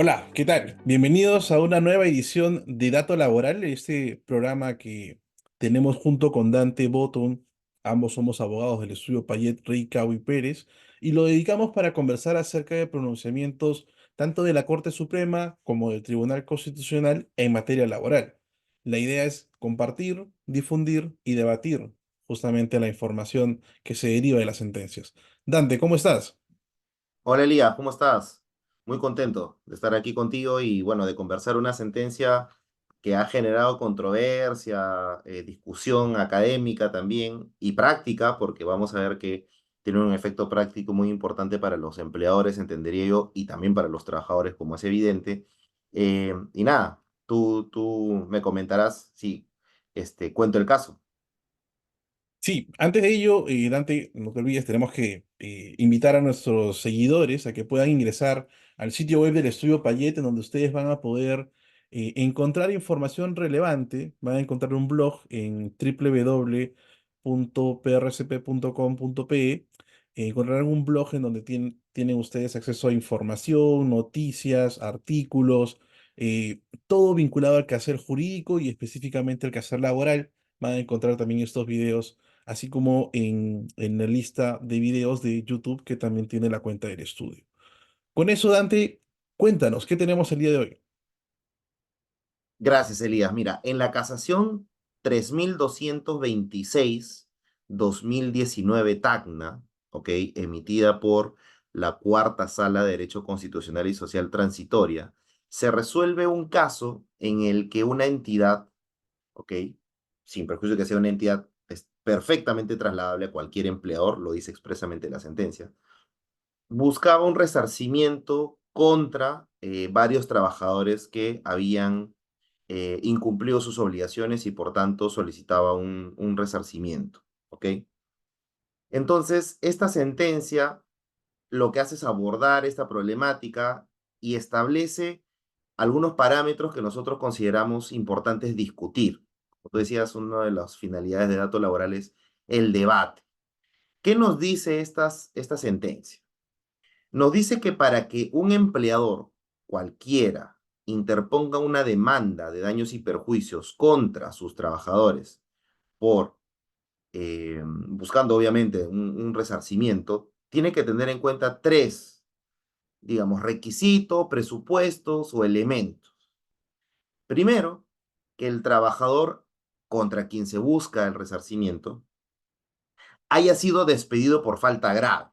Hola, ¿qué tal? Bienvenidos a una nueva edición de Dato Laboral, este programa que tenemos junto con Dante Botton. Ambos somos abogados del estudio Payet, Ricao y Pérez, y lo dedicamos para conversar acerca de pronunciamientos tanto de la Corte Suprema como del Tribunal Constitucional en materia laboral. La idea es compartir, difundir y debatir justamente la información que se deriva de las sentencias. Dante, ¿cómo estás? Hola Elías, ¿cómo estás? Muy contento de estar aquí contigo y bueno, de conversar una sentencia que ha generado controversia, discusión académica también y práctica, porque vamos a ver que tiene un efecto práctico muy importante para los empleadores, entendería yo, y también para los trabajadores, como es evidente. Y nada, tú me comentarás si cuento el caso. Sí, antes de ello, Dante, no te olvides, tenemos que invitar a nuestros seguidores a que puedan ingresar al sitio web del Estudio Payet, en donde ustedes van a poder encontrar información relevante. Van a encontrar un blog en www.prcp.com.pe. Encontrarán un blog en donde tienen ustedes acceso a información, noticias, artículos, todo vinculado al quehacer jurídico y específicamente al quehacer laboral. Van a encontrar también estos videos así como en la lista de videos de YouTube que también tiene la cuenta del estudio. Con eso, Dante, cuéntanos, ¿qué tenemos el día de hoy? Gracias, Elías. Mira, en la casación 3226-2019 Tacna, ¿ok? Emitida por la Cuarta Sala de Derecho Constitucional y Social Transitoria, se resuelve un caso en el que una entidad, ¿ok? Sin perjuicio de que sea una entidad es perfectamente trasladable a cualquier empleador, lo dice expresamente la sentencia, buscaba un resarcimiento contra varios trabajadores que habían incumplido sus obligaciones y por tanto solicitaba un resarcimiento. ¿Ok? Entonces, esta sentencia lo que hace es abordar esta problemática y establece algunos parámetros que nosotros consideramos importantes discutir. Como tú decías, una de las finalidades de datos laborales es el debate. ¿Qué nos dice esta sentencia? Nos dice que para que un empleador cualquiera interponga una demanda de daños y perjuicios contra sus trabajadores por buscando obviamente un resarcimiento, tiene que tener en cuenta tres, digamos, requisitos, presupuestos o elementos. Primero, que el trabajador contra quien se busca el resarcimiento haya sido despedido por falta grave.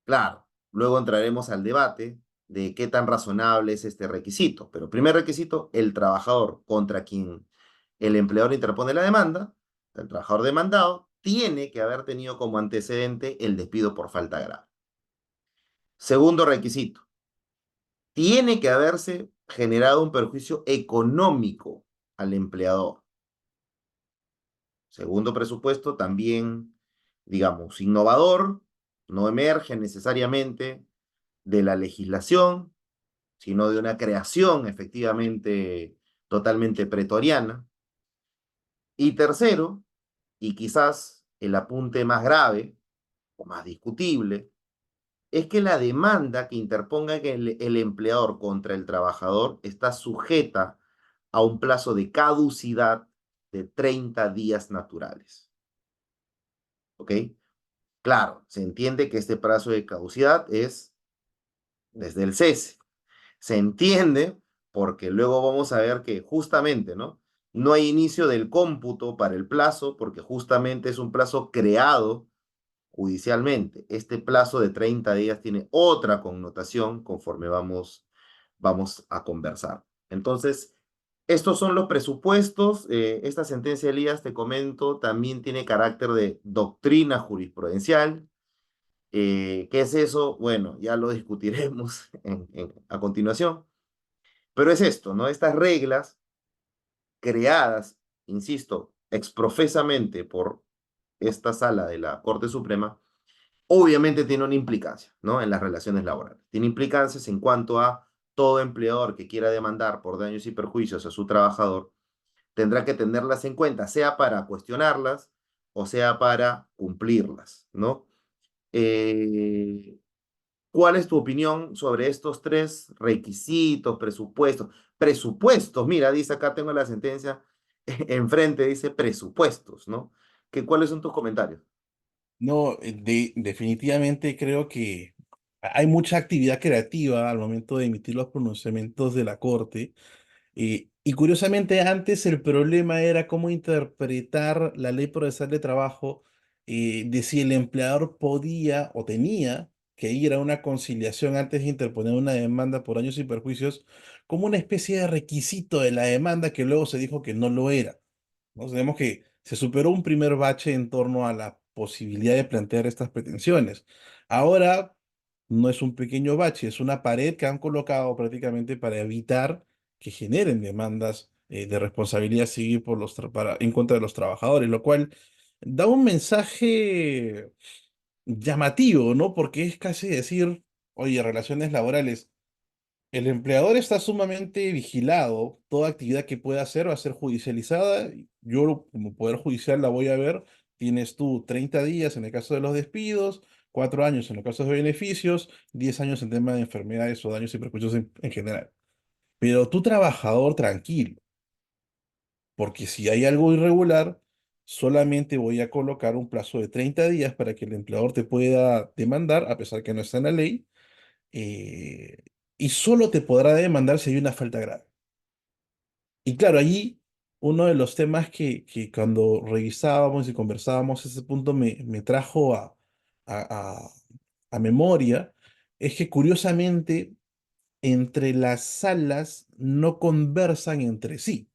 Claro, luego entraremos al debate de qué tan razonable es este requisito. Pero primer requisito, el trabajador contra quien el empleador interpone la demanda, el trabajador demandado, tiene que haber tenido como antecedente el despido por falta grave. Segundo requisito, tiene que haberse generado un perjuicio económico al empleador. Segundo presupuesto, también, digamos, innovador, no emerge necesariamente de la legislación, sino de una creación efectivamente totalmente pretoriana. Y tercero, y quizás el apunte más grave o más discutible, es que la demanda que interponga el empleador contra el trabajador está sujeta a un plazo de caducidad de 30 días naturales. ¿Ok? Claro, se entiende que este plazo de caducidad es desde el cese. Se entiende porque luego vamos a ver que justamente, ¿no? No hay inicio del cómputo para el plazo porque justamente es un plazo creado judicialmente. Este plazo de 30 días tiene otra connotación conforme vamos a conversar. Entonces, estos son los presupuestos. Esta sentencia, Elías, te comento, también tiene carácter de doctrina jurisprudencial. ¿Qué es eso? Bueno, ya lo discutiremos a continuación. Pero es esto, ¿no? Estas reglas creadas, insisto, exprofesamente por esta sala de la Corte Suprema, obviamente tiene una implicancia, ¿no? En las relaciones laborales. Tiene implicancias en cuanto a todo empleador que quiera demandar por daños y perjuicios a su trabajador, tendrá que tenerlas en cuenta, sea para cuestionarlas o sea para cumplirlas, ¿no? Eh, ¿Cuál es tu opinión sobre estos tres requisitos, presupuestos? Presupuestos, mira, dice acá, tengo la sentencia enfrente, dice presupuestos, ¿no? ¿Cuáles son tus comentarios? No, definitivamente creo que hay mucha actividad creativa al momento de emitir los pronunciamientos de la Corte. Y curiosamente, antes el problema era cómo interpretar la ley procesal de trabajo, de si el empleador podía o tenía que ir a una conciliación antes de interponer una demanda por daños y perjuicios, como una especie de requisito de la demanda que luego se dijo que no lo era. ¿No? Sabemos que se superó un primer bache en torno a la posibilidad de plantear estas pretensiones. Ahora no es un pequeño bache, es una pared que han colocado prácticamente para evitar que generen demandas de responsabilidad civil en contra de los trabajadores, lo cual da un mensaje llamativo, ¿no? Porque es casi decir, oye, relaciones laborales. El empleador está sumamente vigilado. Toda actividad que pueda hacer va a ser judicializada. Yo, como Poder Judicial, la voy a ver. Tienes tú 30 días en el caso de los despidos, 4 años en los casos de beneficios, 10 años en tema de enfermedades o daños y perjuicios en general. Pero tú, trabajador, tranquilo, porque si hay algo irregular, solamente voy a colocar un plazo de 30 días para que el empleador te pueda demandar, a pesar que no está en la ley, eh, y solo te podrá demandar si hay una falta grave. Y claro, allí uno de los temas que cuando revisábamos y conversábamos, ese punto me trajo a, a- a memoria, es que curiosamente entre las salas no conversan entre sí.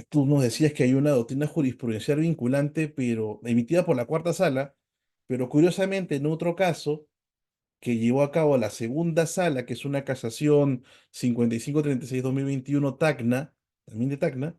Tú nos decías que hay una doctrina jurisprudencial vinculante, pero emitida por la cuarta sala, pero curiosamente en otro caso que llevó a cabo la segunda sala, que es una casación 5536-2021 Tacna, también de Tacna,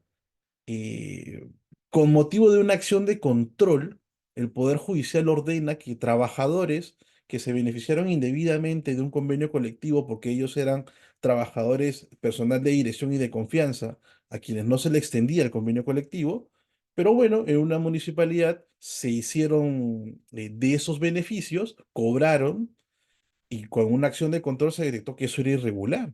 eh, con motivo de una acción de control, el Poder Judicial ordena que trabajadores que se beneficiaron indebidamente de un convenio colectivo porque ellos eran trabajadores, personal de dirección y de confianza, a quienes no se le extendía el convenio colectivo, pero bueno, en una municipalidad se hicieron de esos beneficios, cobraron y con una acción de control se detectó que eso era irregular.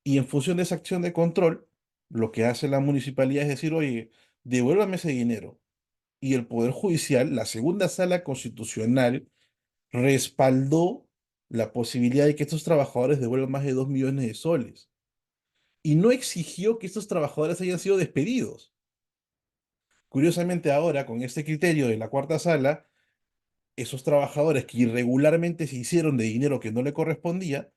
Y en función de esa acción de control, lo que hace la municipalidad es decir, oye, devuélvame ese dinero. Y el Poder Judicial, la segunda sala constitucional, respaldó la posibilidad de que estos trabajadores devuelvan más de 2 millones de soles. Y no exigió que estos trabajadores hayan sido despedidos. Curiosamente ahora, con este criterio de la cuarta sala, esos trabajadores que irregularmente se hicieron de dinero que no le correspondía,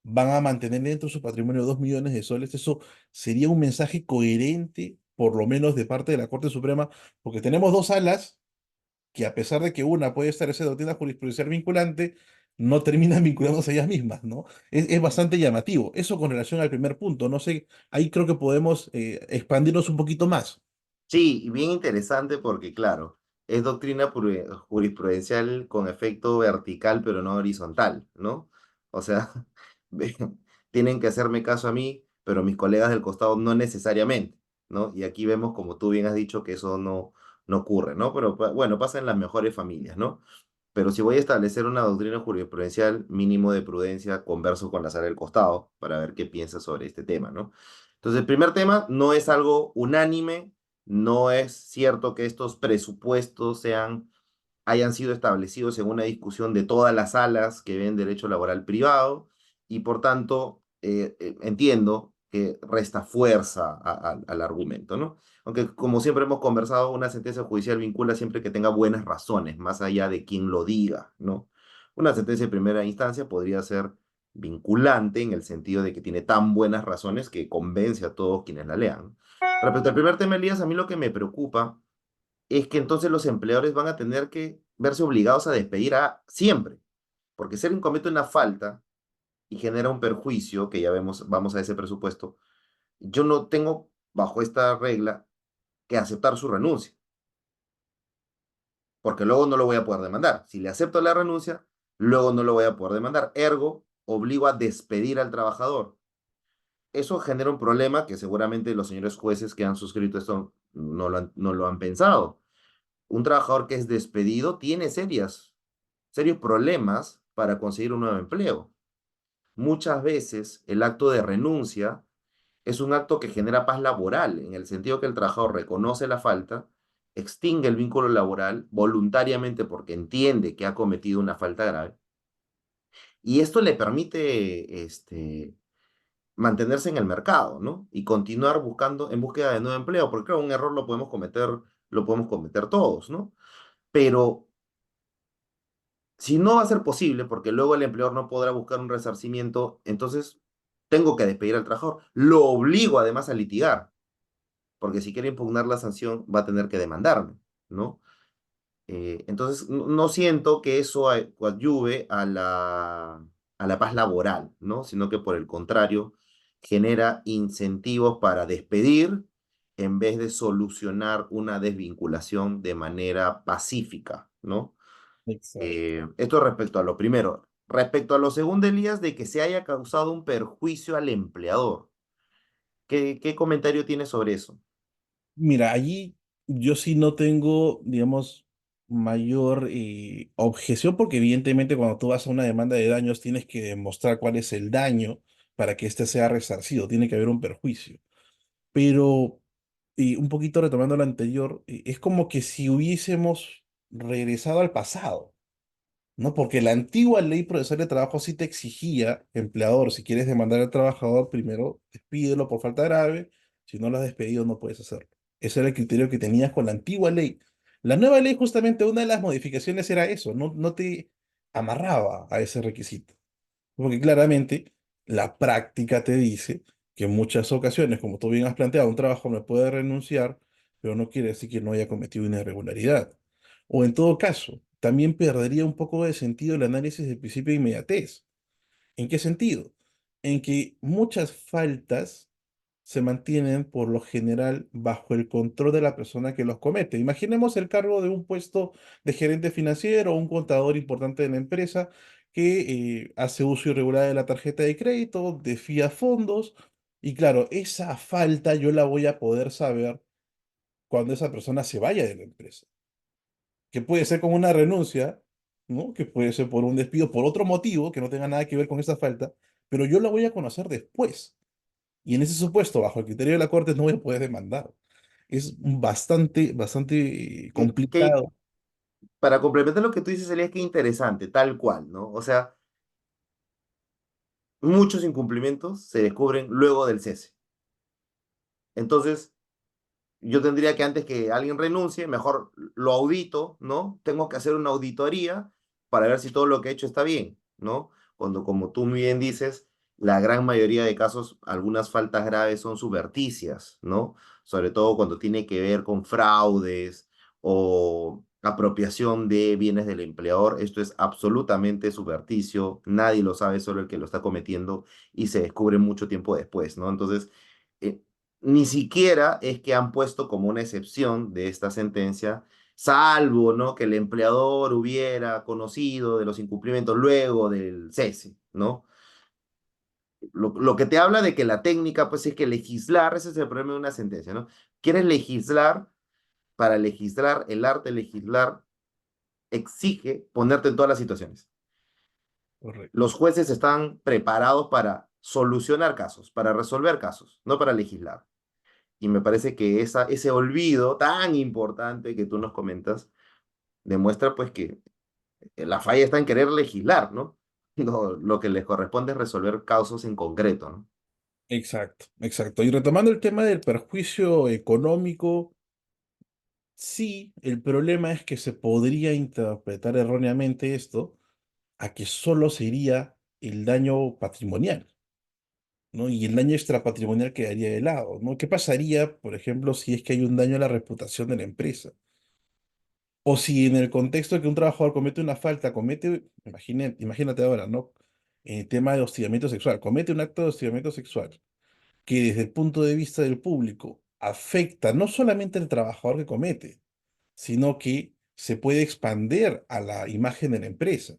van a mantener dentro de su patrimonio 2 millones de soles. Eso sería un mensaje coherente, por lo menos de parte de la Corte Suprema, porque tenemos dos salas que a pesar de que una puede estar esa doctrina jurisprudencial vinculante, no terminan vinculándose a ellas mismas, ¿no? Es bastante llamativo. Eso con relación al primer punto. No sé, ahí creo que podemos expandirnos un poquito más. Sí, y bien interesante porque, claro, es doctrina jurisprudencial con efecto vertical, pero no horizontal, ¿no? O sea, ve- tienen que hacerme caso a mí, pero mis colegas del costado no necesariamente, ¿no? Y aquí vemos, como tú bien has dicho, que eso no ocurre, ¿no? Pero bueno, pasa en las mejores familias, ¿no? Pero si voy a establecer una doctrina jurisprudencial, mínimo de prudencia, converso con la sala del costado para ver qué piensa sobre este tema, ¿no? Entonces, el primer tema no es algo unánime, no es cierto que estos presupuestos hayan sido establecidos en una discusión de todas las salas que ven derecho laboral privado y por tanto entiendo que resta fuerza al argumento, ¿no? Aunque como siempre hemos conversado, una sentencia judicial vincula siempre que tenga buenas razones, más allá de quien lo diga, ¿no? Una sentencia de primera instancia podría ser vinculante en el sentido de que tiene tan buenas razones que convence a todos quienes la lean. Respecto al primer tema, Elías, a mí lo que me preocupa es que entonces los empleadores van a tener que verse obligados a despedir a siempre, porque si alguien comete una falta y genera un perjuicio, que ya vemos, vamos a ese presupuesto, yo no tengo bajo esta regla que aceptar su renuncia, porque luego no lo voy a poder demandar. Si le acepto la renuncia, luego no lo voy a poder demandar. Ergo, obligo a despedir al trabajador. Eso genera un problema que seguramente los señores jueces que han suscrito esto no lo han pensado. Un trabajador que es despedido tiene serios problemas para conseguir un nuevo empleo. Muchas veces el acto de renuncia es un acto que genera paz laboral, en el sentido que el trabajador reconoce la falta, extingue el vínculo laboral voluntariamente porque entiende que ha cometido una falta grave, y esto le permite mantenerse en el mercado, ¿no? Y continuar buscando en búsqueda de nuevo empleo, porque claro, un error lo podemos cometer todos, ¿no? Pero si no va a ser posible, porque luego el empleador no podrá buscar un resarcimiento, entonces tengo que despedir al trabajador. Lo obligo además a litigar, porque si quiere impugnar la sanción va a tener que demandarme, ¿no? Entonces, no siento que eso coadyuve a la paz laboral, ¿no? Sino que por el contrario, genera incentivos para despedir en vez de solucionar una desvinculación de manera pacífica, ¿no? Exacto. Esto respecto a lo primero. Respecto a lo segundo, Elías, de que se haya causado un perjuicio al empleador. ¿Qué comentario tienes sobre eso? Mira, allí yo sí no tengo, digamos, mayor objeción, porque evidentemente cuando tú vas a una demanda de daños tienes que demostrar cuál es el daño para que éste sea resarcido, tiene que haber un perjuicio. Pero, un poquito retomando lo anterior, es como que si hubiésemos regresado al pasado. ¿No? Porque la antigua ley procesal de trabajo sí te exigía, empleador, si quieres demandar al trabajador, primero despídelo por falta grave, si no lo has despedido no puedes hacerlo. Ese era el criterio que tenías con la antigua ley. La nueva ley, justamente una de las modificaciones era eso, no te amarraba a ese requisito. Porque claramente la práctica te dice que en muchas ocasiones, como tú bien has planteado, un trabajo me puede renunciar, pero no quiere decir que no haya cometido una irregularidad. O en todo caso, también perdería un poco de sentido el análisis del principio de inmediatez. ¿En qué sentido? En que muchas faltas se mantienen por lo general bajo el control de la persona que los comete. Imaginemos el cargo de un puesto de gerente financiero o un contador importante de la empresa que hace uso irregular de la tarjeta de crédito, desvía fondos y claro, esa falta yo la voy a poder saber cuando esa persona se vaya de la empresa, que puede ser como una renuncia, ¿no? Que puede ser por un despido, por otro motivo que no tenga nada que ver con esa falta, pero yo la voy a conocer después. Y en ese supuesto, bajo el criterio de la Corte, no voy a poder demandar. Es bastante Que complicado. para complementar lo que tú dices, Elías, que interesante, tal cual, ¿no? O sea, muchos incumplimientos se descubren luego del cese. Entonces, yo tendría que antes que alguien renuncie, mejor lo audito, ¿no? Tengo que hacer una auditoría para ver si todo lo que he hecho está bien, ¿no? Cuando, como tú muy bien dices, la gran mayoría de casos, algunas faltas graves son suberticias, ¿no? Sobre todo cuando tiene que ver con fraudes o apropiación de bienes del empleador. Esto es absolutamente suberticio, nadie lo sabe, solo el que lo está cometiendo y se descubre mucho tiempo después, ¿no? Entonces, eh, ni siquiera es que han puesto como una excepción de esta sentencia, salvo, ¿no? Que el empleador hubiera conocido de los incumplimientos luego del cese, ¿no? Lo que te habla de que la técnica, pues es que legislar, ese es el problema de una sentencia, ¿no? Quieres legislar, para legislar, el arte de legislar exige ponerte en todas las situaciones. Correcto. Los jueces están preparados para solucionar casos, para resolver casos, no para legislar. Y me parece que ese olvido tan importante que tú nos comentas demuestra pues que la falla está en querer legislar, ¿no? No, lo que les corresponde es resolver casos en concreto, ¿no? Exacto, exacto. Y retomando el tema del perjuicio económico, sí, el problema es que se podría interpretar erróneamente esto a que solo sería el daño patrimonial, ¿no? Y el daño extrapatrimonial quedaría de lado, ¿no? ¿Qué pasaría, por ejemplo, si es que hay un daño a la reputación de la empresa? O si en el contexto de que un trabajador comete una falta, imagínate ahora, ¿no? En el tema de hostigamiento sexual, comete un acto de hostigamiento sexual que desde el punto de vista del público afecta no solamente al trabajador que comete, sino que se puede expander a la imagen de la empresa.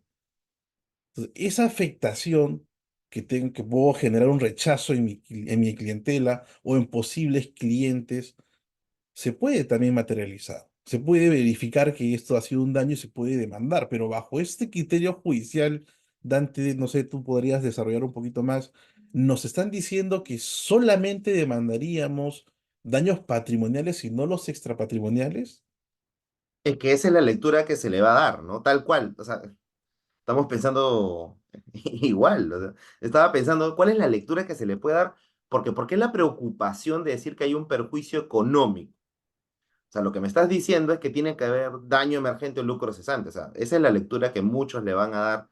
Entonces, esa afectación que puedo generar un rechazo en mi clientela o en posibles clientes se puede también materializar. Se puede verificar que esto ha sido un daño y se puede demandar, pero bajo este criterio judicial Dante, no sé, tú podrías desarrollar un poquito más. Nos están diciendo que solamente demandaríamos daños patrimoniales y no los extrapatrimoniales. Es que esa es la lectura que se le va a dar, ¿no? Tal cual. O sea, estamos pensando igual. O sea, estaba pensando, ¿cuál es la lectura que se le puede dar? Porque, ¿por qué la preocupación de decir que hay un perjuicio económico? O sea, lo que me estás diciendo es que tiene que haber daño emergente o lucro cesante. O sea, esa es la lectura que muchos le van a dar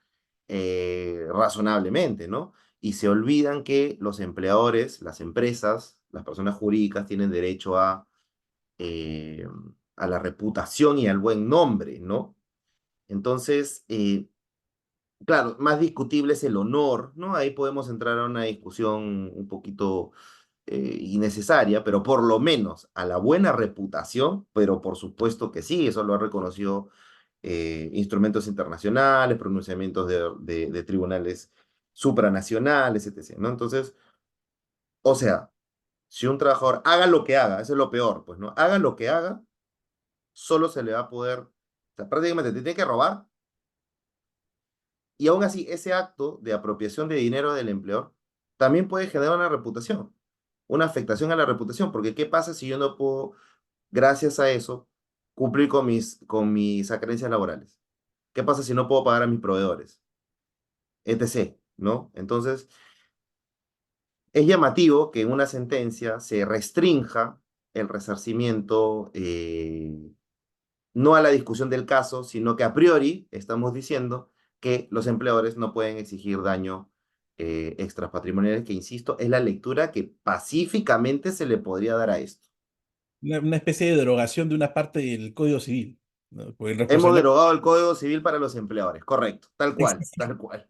razonablemente, ¿no? Y se olvidan que los empleadores, las empresas, las personas jurídicas tienen derecho eh, a la reputación y al buen nombre, ¿no? Entonces, claro, más discutible es el honor, ¿no? Ahí podemos entrar a una discusión un poquito innecesaria, pero por lo menos a la buena reputación, pero por supuesto que sí, eso lo ha reconocido instrumentos internacionales, pronunciamientos de tribunales supranacionales, etc., ¿no? Entonces, o sea, si un trabajador haga lo que haga, eso es lo peor, pues, ¿no? Haga lo que haga, solo se le va a poder, o sea, prácticamente te tiene que robar y aún así ese acto de apropiación de dinero del empleador también puede generar una reputación, una afectación a la reputación, porque ¿qué pasa si yo no puedo, gracias a eso, cumplir con mis acreencias laborales? ¿Qué pasa si no puedo pagar a mis proveedores? Etc., ¿no? Entonces, es llamativo que en una sentencia se restrinja el resarcimiento no a la discusión del caso, sino que a priori estamos diciendo que los empleadores no pueden exigir daño extrapatrimoniales, que insisto, es la lectura que pacíficamente se le podría dar a esto. Una especie de derogación de una parte del Código Civil, ¿no? Porque el Hemos responsable derogado el Código Civil para los empleadores, correcto, tal cual, tal cual.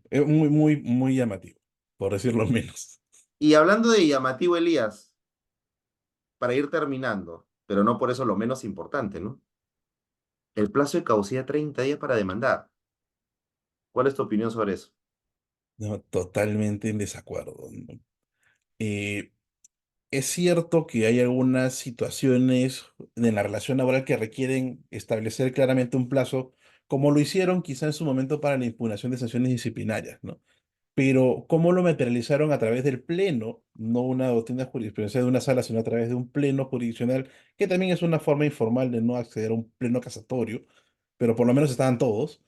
es muy, muy, muy llamativo, por decirlo menos. Y hablando de llamativo, Elías, para ir terminando, pero no por eso lo menos importante, ¿no? El plazo de caducidad 30 días para demandar. ¿Cuál es tu opinión sobre eso? No, totalmente en desacuerdo, ¿no? Eh, es cierto que hay algunas situaciones en la relación laboral que requieren establecer claramente un plazo, como lo hicieron quizá en su momento para la impugnación de sanciones disciplinarias, ¿no? Pero cómo lo materializaron a través del pleno, no una doctrina jurisprudencial de una sala, sino a través de un pleno jurisdiccional, que también es una forma informal de no acceder a un pleno casatorio, pero por lo menos estaban todos.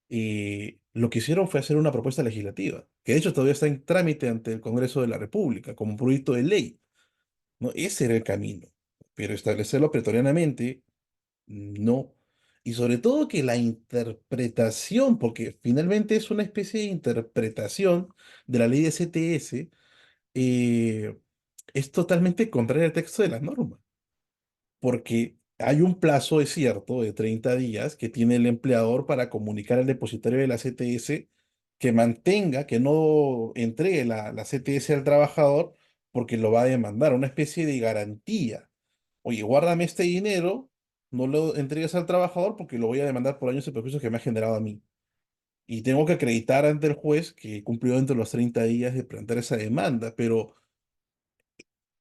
Y lo que hicieron fue hacer una propuesta legislativa, que de hecho todavía está en trámite ante el Congreso de la República, como un proyecto de ley, ¿no? Ese era el camino, pero establecerlo pretorianamente, no. Y sobre todo que la interpretación, porque finalmente es una especie de interpretación de la ley de CTS, eh, es totalmente contraria al texto de la norma, porque hay un plazo, es cierto, de 30 días que tiene el empleador para comunicar al depositario de la CTS que mantenga, que no entregue la CTS al trabajador porque lo va a demandar, una especie de garantía. Oye, guárdame este dinero, no lo entregues al trabajador porque lo voy a demandar por daños y perjuicios que me ha generado a mí. Y tengo que acreditar ante el juez que cumplió dentro de los 30 días de plantear esa demanda, pero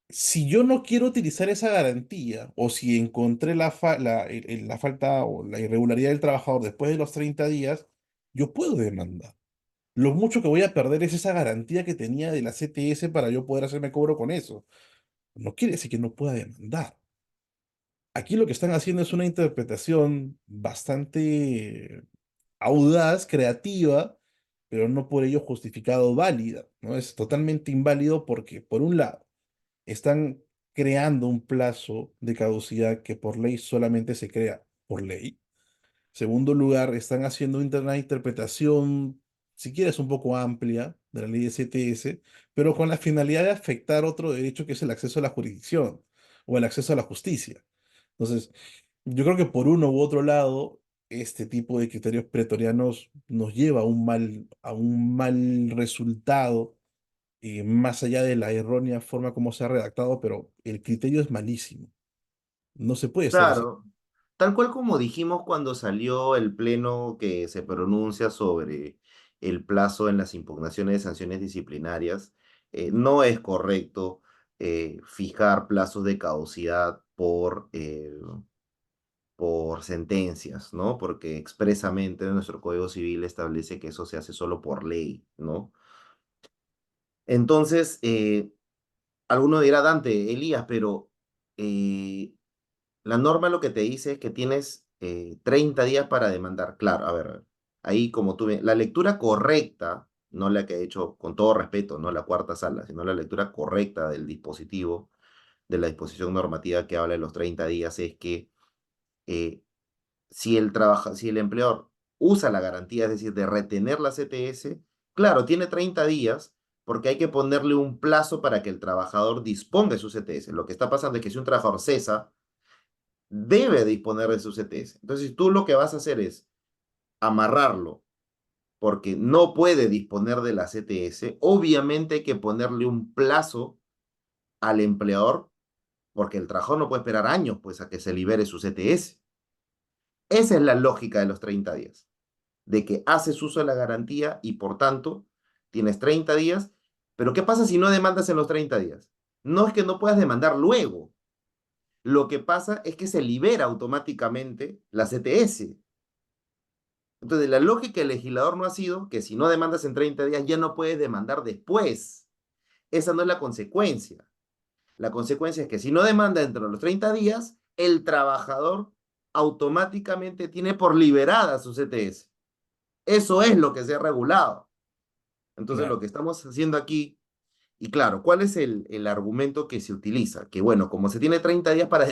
si yo no quiero utilizar esa garantía o si encontré la falta o la irregularidad del trabajador después de los 30 días, yo puedo demandar. Lo mucho que voy a perder es esa garantía que tenía de la CTS para yo poder hacerme cobro con eso. No quiere decir que no pueda demandar. Aquí lo que están haciendo es una interpretación bastante audaz, creativa, pero no por ello justificado válida, ¿no? Es totalmente inválido porque, por un lado, están creando un plazo de caducidad que por ley solamente se crea por ley. Segundo lugar, están haciendo una interpretación, si quieres, un poco amplia de la ley de CTS, pero con la finalidad de afectar otro derecho que es el acceso a la jurisdicción o el acceso a la justicia. Entonces, yo creo que por uno u otro lado, este tipo de criterios pretorianos nos lleva a un mal resultado, más allá de la errónea forma como se ha redactado, pero el criterio es malísimo. No se puede estar haciendo. Claro, tal cual como dijimos cuando salió el pleno que se pronuncia sobre el plazo en las impugnaciones de sanciones disciplinarias, no es correcto fijar plazos de caducidad por sentencias, ¿no? Porque expresamente nuestro Código Civil establece que eso se hace solo por ley, ¿no? Entonces, alguno dirá, Dante, Elías, pero eh, la norma lo que te dice es que tienes 30 días para demandar. Claro, a ver, ahí como tú ves, la lectura correcta, no la que he hecho con todo respeto, no la cuarta sala, sino la lectura correcta del dispositivo, de la disposición normativa que habla de los 30 días, es que eh, si el empleador usa la garantía, es decir, de retener la CTS, claro, tiene 30 días porque hay que ponerle un plazo para que el trabajador disponga de su CTS. Lo que está pasando es que si un trabajador cesa, debe disponer de su CTS. Entonces, tú lo que vas a hacer es amarrarlo porque no puede disponer de la CTS. Obviamente hay que ponerle un plazo al empleador porque el trabajador no puede esperar años pues a que se libere su CTS. Esa es la lógica de los 30 días, de que haces uso de la garantía y por tanto tienes 30 días, pero ¿qué pasa si no demandas en los 30 días? No es que no puedas demandar luego, lo que pasa es que se libera automáticamente la CTS. Entonces, la lógica del legislador no ha sido que si no demandas en 30 días ya no puedes demandar después. Esa no es la consecuencia. La consecuencia es que si no demanda dentro de los 30 días, el trabajador automáticamente tiene por liberada su CTS. Eso es lo que se ha regulado. Entonces, lo Claro. que estamos haciendo aquí, y claro, ¿cuál es el argumento que se utiliza? Que bueno, como se tiene 30 días para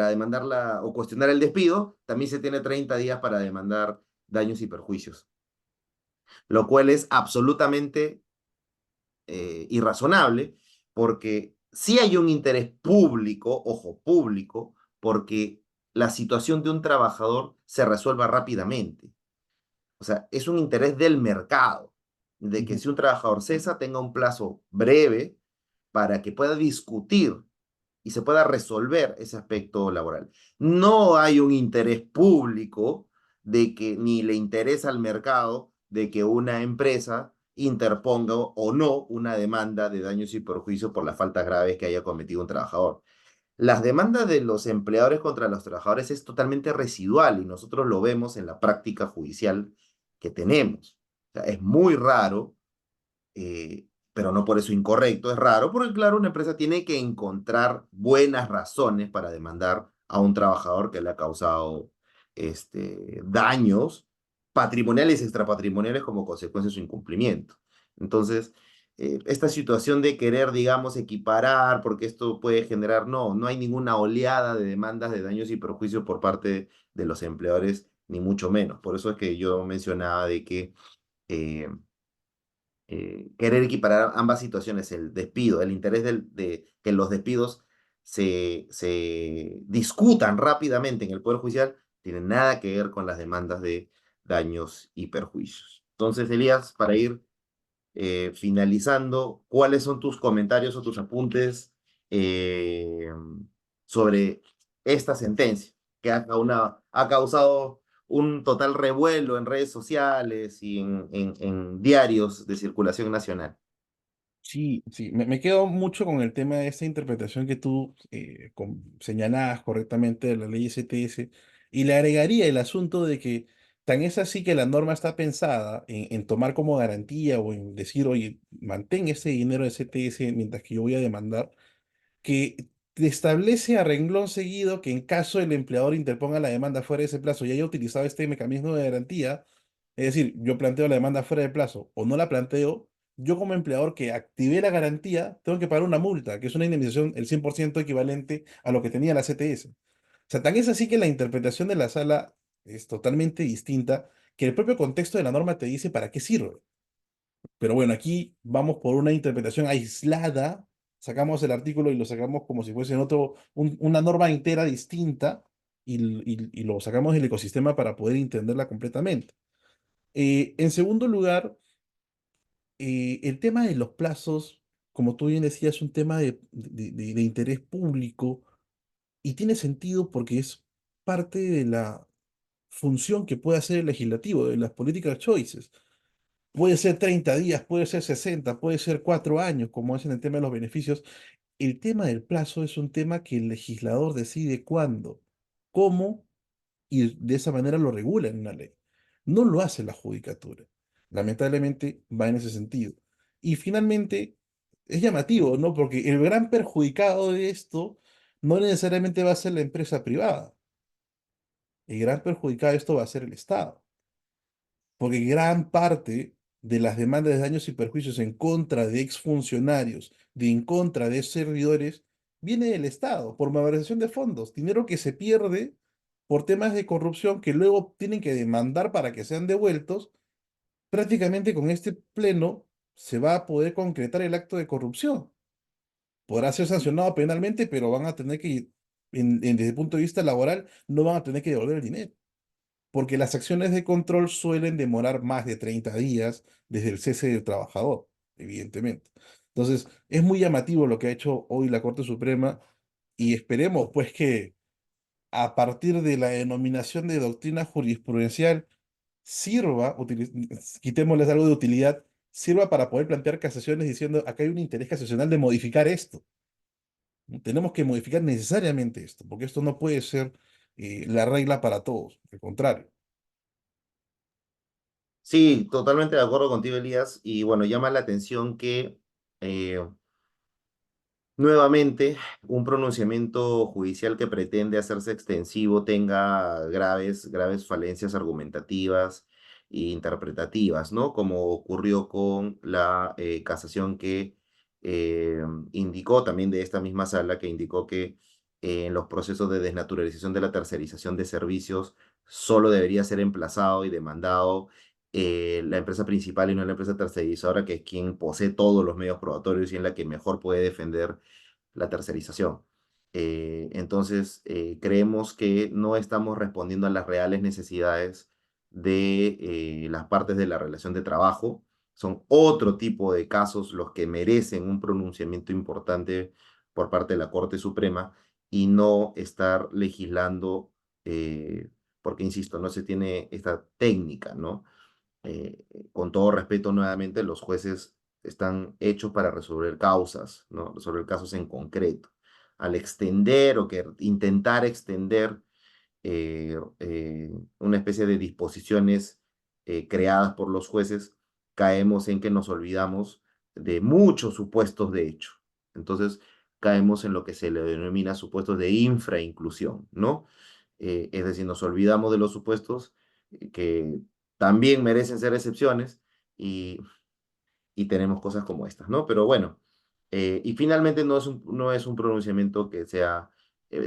demandarla o cuestionar el despido, también se tiene 30 días para demandar daños y perjuicios, lo cual es absolutamente irrazonable, porque sí hay un interés público, ojo, público, porque la situación de un trabajador se resuelva rápidamente. O sea, es un interés del mercado, de que Ujú. si un trabajador cesa, tenga un plazo breve para que pueda discutir y se pueda resolver ese aspecto laboral. No hay un interés público de que ni le interesa al mercado de que una empresa interponga o no una demanda de daños y perjuicios por las faltas graves que haya cometido un trabajador. Las demandas de los empleadores contra los trabajadores es totalmente residual y nosotros lo vemos en la práctica judicial que tenemos. O sea, es muy raro, pero no por eso incorrecto, es raro, porque claro, una empresa tiene que encontrar buenas razones para demandar a un trabajador que le ha causado daños patrimoniales y extrapatrimoniales como consecuencia de su incumplimiento. Entonces, esta situación de querer, digamos, equiparar, porque esto puede generar, no, no hay ninguna oleada de demandas de daños y perjuicios por parte de los empleadores, ni mucho menos. Por eso es que yo mencionaba de que eh, querer equiparar ambas situaciones, el despido, el interés de que los despidos se discutan rápidamente en el Poder Judicial, tiene nada que ver con las demandas de daños y perjuicios. Entonces, Elías, para ir finalizando, ¿cuáles son tus comentarios o tus apuntes eh, sobre esta sentencia que ha causado un total revuelo en redes sociales y en diarios de circulación nacional? Sí, sí, me quedo mucho con el tema de esta interpretación que tú señalabas correctamente de la ley STS y le agregaría el asunto de que tan es así que la norma está pensada en tomar como garantía o en decir, oye, mantén ese dinero de STS mientras que yo voy a demandar, que te establece a renglón seguido que en caso el empleador interponga la demanda fuera de ese plazo y haya utilizado este mecanismo de garantía, es decir, yo planteo la demanda fuera de plazo o no la planteo, yo como empleador que activé la garantía tengo que pagar una multa, que es una indemnización el 100% equivalente a lo que tenía la CTS. O sea, tan es así que la interpretación de la sala es totalmente distinta, que el propio contexto de la norma te dice para qué sirve. Pero bueno, aquí vamos por una interpretación aislada, sacamos el artículo y lo sacamos como si fuese en otro, una norma entera distinta y lo sacamos del ecosistema para poder entenderla completamente. En segundo lugar, el tema de los plazos, como tú bien decías, es un tema de interés público y tiene sentido porque es parte de la función que puede hacer el legislativo, de las políticas choices. Puede ser 30 días, puede ser 60, puede ser 4 años, como es en el tema de los beneficios. El tema del plazo es un tema que el legislador decide cuándo. cómo y de esa manera lo regula en una ley. No lo hace la judicatura. Lamentablemente va en ese sentido. Y finalmente es llamativo, ¿no? Porque el gran perjudicado de esto no necesariamente va a ser la empresa privada. El gran perjudicado de esto va a ser el Estado. Porque gran parte de las demandas de daños y perjuicios en contra de exfuncionarios, en contra de servidores, viene del Estado, por malversación de fondos, dinero que se pierde por temas de corrupción que luego tienen que demandar para que sean devueltos. Prácticamente con este pleno se va a poder concretar el acto de corrupción. Podrá ser sancionado penalmente, pero van a tener que, desde el punto de vista laboral, no van a tener que devolver el dinero porque las acciones de control suelen demorar más de 30 días desde el cese del trabajador, evidentemente. Entonces, es muy llamativo lo que ha hecho hoy la Corte Suprema y esperemos pues que a partir de la denominación de doctrina jurisprudencial sirva, quitémosles algo de utilidad, sirva para poder plantear casaciones diciendo acá hay un interés casacional de modificar esto. ¿No? Tenemos que modificar necesariamente esto, porque esto no puede ser la regla para todos, al contrario. Sí, totalmente de acuerdo contigo, Elías. Y bueno, llama la atención que eh, nuevamente un pronunciamiento judicial que pretende hacerse extensivo tenga graves falencias argumentativas e interpretativas, ¿no? Como ocurrió con la casación que eh, indicó también de esta misma sala, que indicó que en los procesos de desnaturalización de la tercerización de servicios solo debería ser emplazado y demandado la empresa principal y no la empresa tercerizadora, que es quien posee todos los medios probatorios y en la que mejor puede defender la tercerización. Entonces, creemos que no estamos respondiendo a las reales necesidades de las partes de la relación de trabajo. Son otro tipo de casos los que merecen un pronunciamiento importante por parte de la Corte Suprema y no estar legislando, porque, insisto, no se tiene esta técnica, ¿no? eh, con todo respeto nuevamente, los jueces están hechos para resolver causas, ¿no? Resolver casos en concreto. Al extender o que intentar extender una especie de disposiciones creadas por los jueces, caemos en que nos olvidamos de muchos supuestos de hecho. Entonces, caemos en lo que se le denomina supuestos de infrainclusión, ¿no? Es decir, nos olvidamos de los supuestos que también merecen ser excepciones y tenemos cosas como estas, ¿no? Pero bueno, y finalmente no es un pronunciamiento que sea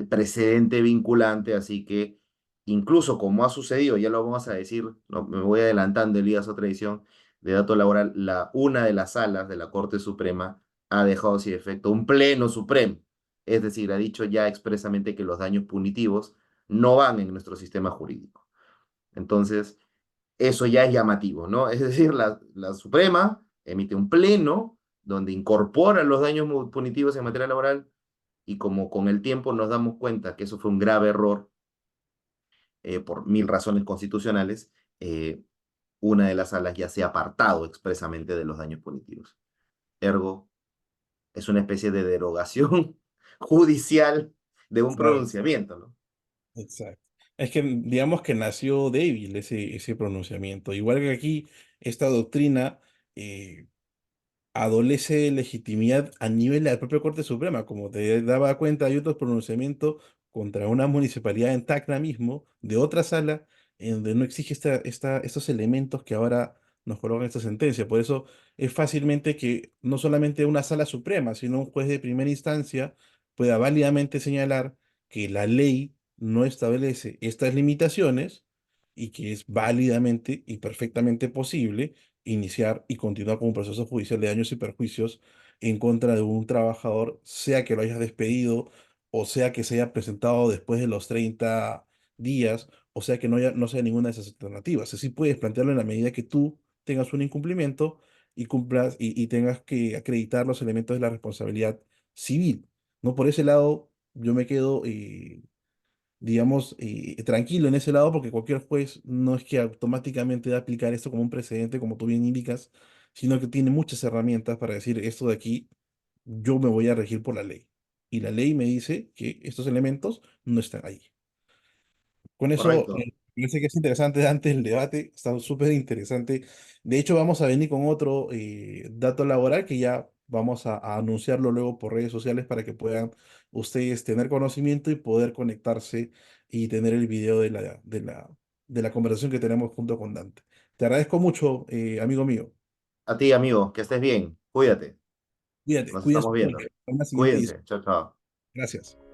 precedente vinculante, así que incluso como ha sucedido, ya lo vamos a decir, no, me voy adelantando, Elías, otra edición de dato laboral, una de las salas de la Corte Suprema ha dejado sin efecto un pleno supremo, es decir, ha dicho ya expresamente que los daños punitivos no van en nuestro sistema jurídico. Entonces, eso ya es llamativo, ¿no? Es decir, la Suprema emite un pleno donde incorpora los daños punitivos en materia laboral y como con el tiempo nos damos cuenta que eso fue un grave error por mil razones constitucionales, una de las salas ya se ha apartado expresamente de los daños punitivos. Ergo, es una especie de derogación judicial de un Claro. pronunciamiento, ¿no? Exacto. Es que digamos que nació débil ese pronunciamiento. Igual que aquí, esta doctrina eh, adolece de legitimidad a nivel de la propia Corte Suprema. Como te daba cuenta, hay otros pronunciamientos contra una municipalidad en Tacna mismo, de otra sala, en donde no exige estos elementos que ahora nos colocan esta sentencia. Por eso es fácilmente que no solamente una sala suprema, sino un juez de primera instancia pueda válidamente señalar que la ley no establece estas limitaciones y que es válidamente y perfectamente posible iniciar y continuar con un proceso judicial de daños y perjuicios en contra de un trabajador, sea que lo hayas despedido o sea que se haya presentado después de los 30 días, o sea que no sea ninguna de esas alternativas. Así puedes plantearlo en la medida que tú tengas un incumplimiento y cumplas y tengas que acreditar los elementos de la responsabilidad civil. ¿No? Por ese lado, yo me quedo digamos, tranquilo en ese lado, porque cualquier juez no es que automáticamente va a aplicar esto como un precedente, como tú bien indicas, sino que tiene muchas herramientas para decir esto de aquí, yo me voy a regir por la ley. Y la ley me dice que estos elementos no están ahí. Con eso, Correcto. me parece que es interesante antes el debate, está súper interesante. De hecho, vamos a venir con otro dato laboral que ya vamos a anunciarlo luego por redes sociales para que puedan ustedes tener conocimiento y poder conectarse y tener el video de la conversación que tenemos junto con Dante. Te agradezco mucho, amigo mío. A ti, amigo, que estés bien. Cuídate. Cuídate, Nos cuídate estamos mucho. viendo. En la siguiente edición. Cuídense. Chao, chao. Gracias.